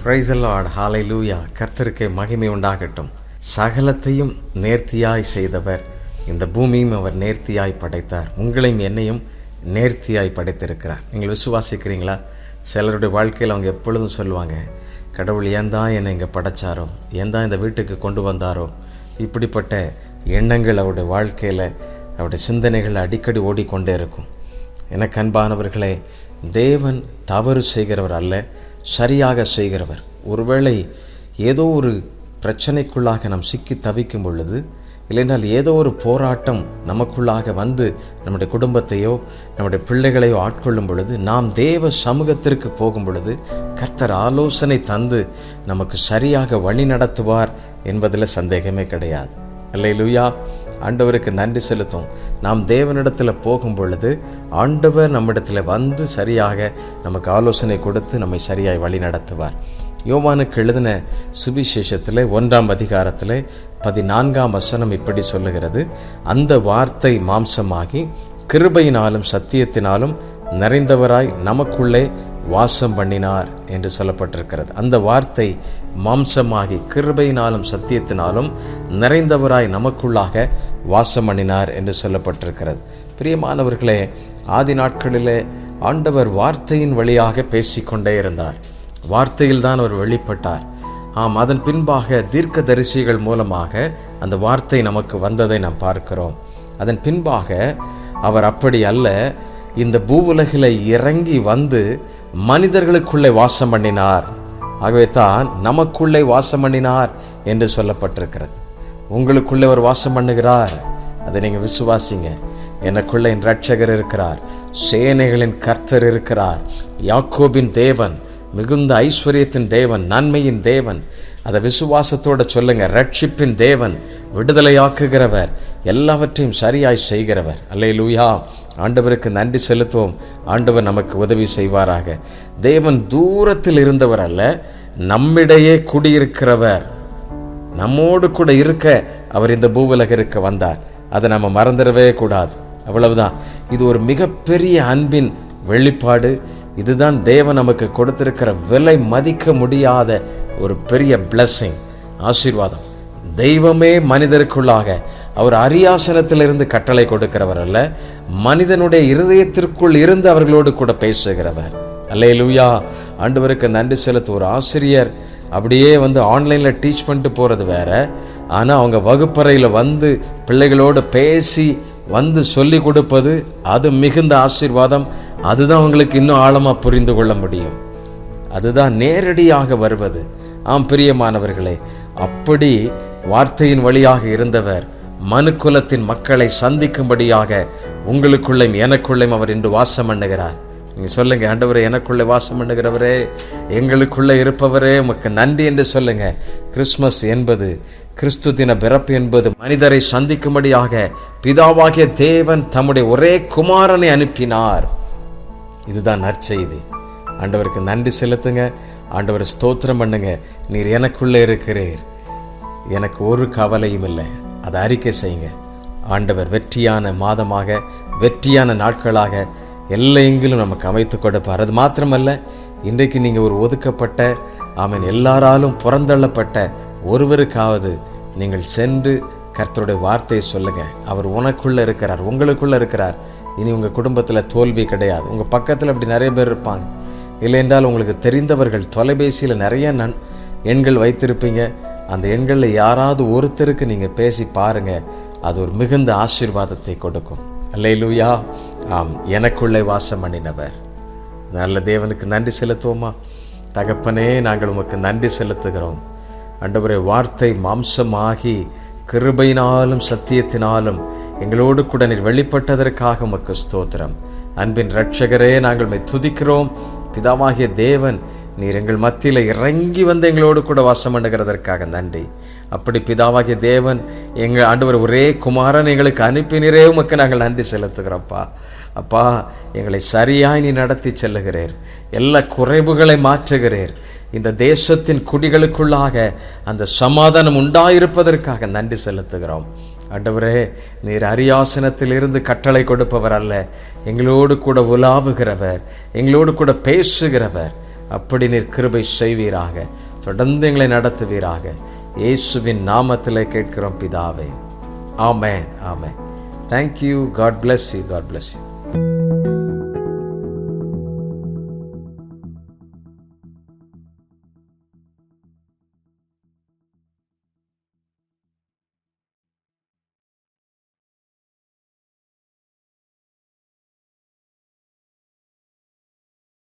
Praise the Lord, ஹalleluya. கர்த்தருக்கு மகிமை உண்டாகட்டும். சகலத்தையும் நேர்த்தியாய் செய்தவர், இந்த பூமியும் அவர் நேர்த்தியாய் படைத்தார். உங்களையும் என்னையும் நேர்த்தியாய் படைத்திருக்கிறார். நீங்கள் விசுவாசிக்கிறீங்களா? சிலருடைய வாழ்க்கையில் அவங்க எப்பொழுதும் சொல்லுவாங்க, கடவுள் ஏன் தான் என்னை இங்கே படைச்சாரோ, ஏன் தான் இந்த வீட்டுக்கு கொண்டு வந்தாரோ. இப்படிப்பட்ட எண்ணங்கள் அவருடைய வாழ்க்கையில், அவருடைய சிந்தனைகள் அடிக்கடி ஓடிக்கொண்டே இருக்கும். எனக்கு அன்பானவர்களே, தேவன் தவறு செய்கிறவர் அல்ல, சரியாக செய்கிறவர். ஒருவேளை ஏதோ ஒரு பிரச்சனைக்குள்ளாக நாம் சிக்கி தவிக்கும் பொழுது, இல்லைனால் ஏதோ ஒரு போராட்டம் நமக்குள்ளாக வந்து நம்முடைய குடும்பத்தையோ நம்முடைய பிள்ளைகளையோ ஆட்கொள்ளும் பொழுது, நாம் தேவ சமூகத்திற்கு போகும் பொழுது கர்த்தர் ஆலோசனை தந்து நமக்கு சரியாக வழி நடத்துவார் என்பதில் சந்தேகமே கிடையாது. அல்லேலூயா. ஆண்டவருக்கு நன்றி செலுத்தும். நாம் தேவனிடத்தில் போகும் பொழுது ஆண்டவர் நம்மிடத்தில் வந்து சரியாக நமக்கு ஆலோசனை கொடுத்து நம்மை சரியாய் வழி நடத்துவார். யோவானுக்கு எழுதின சுவிசேஷத்தில் 1ஆம் அதிகாரத்தில் 14ஆம் வசனம் இப்படி சொல்லுகிறது, அந்த வார்த்தை மாம்சமாகி கிருபையினாலும் சத்தியத்தினாலும் நிறைந்தவராய் நமக்குள்ளே வாசம் பண்ணினார் என்று சொல்லப்பட்டிருக்கிறது. அந்த வார்த்தை மாம்சமாகி கிருபையினாலும் சத்தியத்தினாலும் நிறைந்தவராய் நமக்குள்ளாக வாசம் பண்ணினார் என்று சொல்லப்பட்டிருக்கிறது. பிரியமானவர்களே, ஆதி நாட்களிலே ஆண்டவர் வார்த்தையின் வழியாக பேசிக்கொண்டே இருந்தார். வார்த்தையில் தான் அவர் வெளிப்பட்டார். அதன் பின்பாக தீர்க்கதரிசிகள் மூலமாக அந்த வார்த்தை நமக்கு வந்ததை நாம் பார்க்கிறோம். அதன் பின்பாக அவர் அப்படி அல்ல, இந்த பூவுலகில் இறங்கி வந்து மனிதர்களுக்குள்ளே வாசம் பண்ணினார். ஆகவே தான் நமக்குள்ளே வாசம் பண்ணினார் என்று சொல்லப்பட்டிருக்கிறது. உங்களுக்குள்ளே ஒரு வாசம் பண்ணுகிறார், அதை நீங்கள் விசுவாசிங்க. எனக்குள்ளே என் இரட்சகர் இருக்கிறார், சேனைகளின் கர்த்தர் இருக்கிறார், யாக்கோபின் தேவன், மிகுந்த ஐஸ்வர்யத்தின் தேவன், நன்மையின் தேவன். அதை விசுவாசத்தோடு சொல்லுங்க. ரட்சிப்பின் தேவன், விடுதலையாக்குகிறவர், எல்லாவற்றையும் சரியாய் செய்கிறவர். அல்லேலூயா. ஆண்டவருக்கு நன்றி செலுத்துவோம். ஆண்டவர் நமக்கு உதவி செய்வாராக. தேவன் தூரத்தில் இருந்தவர் அல்ல, நம்மிடையே குடியிருக்கிறவர். நம்மோடு கூட இருக்க அவர் இந்த பூவுலகிற்கு வந்தார். அதை நம்ம மறந்துடவே கூடாது. அவ்வளவுதான். இது ஒரு மிகப்பெரிய அன்பின் வெளிப்பாடு. இதுதான் தேவன் நமக்கு கொடுத்திருக்கிற விலை மதிக்க முடியாத ஒரு பெரிய பிளெஸிங், ஆசீர்வாதம். தெய்வமே மனிதருக்குள்ளாக, அவர் அரியாசனத்திலிருந்து கட்டளை கொடுக்கிறவர் அல்ல, மனிதனுடைய இருதயத்திற்குள் இருந்து அவர்களோடு கூட பேசுகிறவர். அல்லேலூயா. ஆண்டவருக்கு நன்றி செலுத்த. ஒரு ஆசிரியர் அப்படியே வந்து ஆன்லைனில் டீச் பண்ணிட்டு போகிறது வேற, ஆனால் அவங்க வகுப்பறையில் வந்து பிள்ளைகளோடு பேசி வந்து சொல்லி கொடுப்பது, அது மிகுந்த ஆசீர்வாதம். அதுதான் அவங்களுக்கு இன்னும் ஆழமாக புரிந்து கொள்ள முடியும். அதுதான் நேரடியாக வருவது. பிரியமானவர்களே, அப்படி வார்த்தையின் வழியாக இருந்தவர் மனுக்குலத்தின் மக்களை சந்திக்கும்படியாக உங்களுக்குள்ளையும் எனக்குள்ளையும் அவர் இன்று வாசம் பண்ணுகிறார். நீங்கள் சொல்லுங்க, ஆண்டவரே, எனக்குள்ளே வாசம் பண்ணுகிறவரே, எங்களுக்குள்ளே இருப்பவரே, உமக்கு நன்றி என்று சொல்லுங்க. கிறிஸ்மஸ் என்பது, கிறிஸ்து தின பிறப்பு என்பது மனிதரை சந்திக்கும்படியாக பிதாவாகிய தேவன் தம்முடைய ஒரே குமாரனை அனுப்பினார். இதுதான் நற்செய்தி. ஆண்டவருக்கு நன்றி செலுத்துங்க. ஆண்டவர் ஸ்தோத்திரம் பண்ணுங்க. நீர் எனக்குள்ளே இருக்கிறீர், எனக்கு ஒரு கவலையும் இல்லை. அதை அறிக்கை செய்யுங்க. ஆண்டவர் வெற்றியான மாதமாக, வெற்றியான நாட்களாக எல்லையெங்கிலும் நமக்கு அமைத்து கொடுப்பார். அது மாத்திரமல்ல, இன்றைக்கு நீங்கள் ஒரு ஒதுக்கப்பட்ட, எல்லாராலும் புறந்தள்ளப்பட்ட ஒருவருக்காவது நீங்கள் சென்று கர்த்தருடைய வார்த்தையை சொல்லுங்க. அவர் உனக்குள்ளே இருக்கிறார், உங்களுக்குள்ளே இருக்கிறார். இனி உங்கள் குடும்பத்தில் தோல்வி கிடையாது. உங்கள் பக்கத்தில் அப்படி நிறைய பேர் இருப்பாங்க. இல்லை என்றால் உங்களுக்கு தெரிந்தவர்கள் தொலைபேசியில் நிறைய எண்கள் வைத்திருப்பீங்க. அந்த எண்களில் யாராவது ஒருத்தருக்கு நீங்கள் பேசி பாருங்கள். அது ஒரு மிகுந்த ஆசீர்வாதத்தை கொடுக்கும். அல்லேலூயா. எனக்குள்ளே வாசம் பண்ணினவர். நல்ல தேவனுக்கு நன்றி செலுத்துவோமா? தகப்பனே, நாங்கள் உமக்கு நன்றி செலுத்துகிறோம். ஆண்டவரே, வார்த்தை மாம்சமாகி கிருபையினாலும் சத்தியத்தினாலும் எங்களோடு கூட நீர் வெளிப்பட்டதற்காக உமக்கு ஸ்தோத்திரம். அன்பின் இரட்சகரே, நாங்கள் உம்மை துதிக்கிறோம். பிதாவாகிய தேவன், நீர் எங்கள் மத்தியில் இறங்கி வந்து எங்களோடு கூட வாசம் பண்ணுகிறதற்காக நன்றி. அப்படி பிதாவாகிய தேவன் எங்கள் ஆண்டவர் ஒரே குமாரன் எங்களுக்கு அனுப்பினரே, உமக்கு நாங்கள் நன்றி செலுத்துகிறோம்ப்பா. அப்பா, எங்களை சரியாய் நீ நடத்தி செல்லுகிறீர். எல்லா குறைவுகளை மாற்றுகிறீர். இந்த தேசத்தின் குடிகளுக்குள்ளாக அந்த சமாதானம் உண்டாயிருப்பதற்காக நன்றி செலுத்துகிறோம். ஆண்டவரே, நீர் அரியாசனத்தில் இருந்து கட்டளை கொடுப்பவர் அல்ல, எங்களோடு கூட உலாவுகிறவர், எங்களோடு கூட பேசுகிறவர். அப்படி நீர் கிருபை செய்வீராக. தொடர்ந்து எங்களை நடத்துவீராக. இயேசுவின் நாமத்திலே கேட்கிறோம் பிதாவே. Amen, amen. Thank you. God bless you. God bless you.